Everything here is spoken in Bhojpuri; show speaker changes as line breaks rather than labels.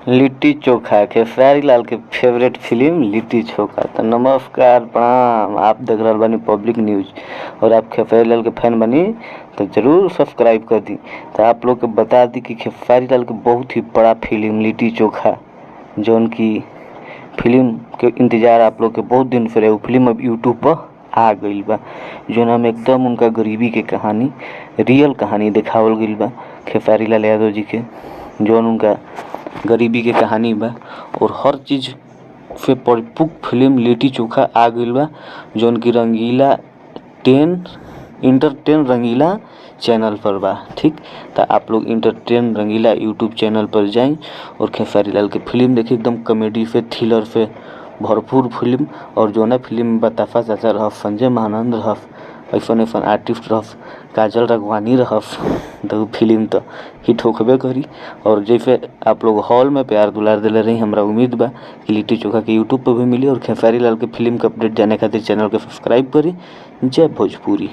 लिट्टी चोखा खेसारी लाल के फेवरेट फिल्म लिट्टी चोखा। तो नमस्कार प्रणाम, आप देख रहे बानी पब्लिक न्यूज और आप खेसारी लाल के फैन बनी तो जरूर सब्सक्राइब कर दी। तो आप लोग को बता दी कि खेसारी लाल के बहुत ही बड़ा फिल्म लिट्टी चोखा जौन की फिल्म के इंतजार आप लोग के बहुत दिन से रहे। फिल्म अब यूट्यूब पर आ गई बा जौन हम एकदम उनका गरीबी के कहानी रियल कहानी दिखावल गई बा खेसारी लाल यादव जी के जौन उनका गरीबी के कहानी बा और हर चीज़ से परिपूर्ण फिल्म लिट्टी चोखा आ गई बा जौन की रंगीला इंटरटेन रंगीला चैनल पर बा। ठीक, तो आप लोग इंटरटेन रंगीला यूट्यूब चैनल पर जाएं और खेसारी लाल के फिल्म देखिए। एकदम कॉमेडी से थ्रिलर से भरपूर फिल्म और जो ना फिल्म में बताफा चाचा रह, संजय महानंद रह, ऐसा आर्टिस्ट रह, काजल राघवानी रह, तो फिल्म तो हिट होकबे करी। और जैसे आप लोग हॉल में प्यार दुलार दिले रही, हमरा उम्मीद बा कि लिट्टी चोखा के यूट्यूब पर भी मिली। और खेसारी लाल के फिल्म के अपडेट जाने खातिर चैनल के सब्सक्राइब करी। जय भोजपुरी।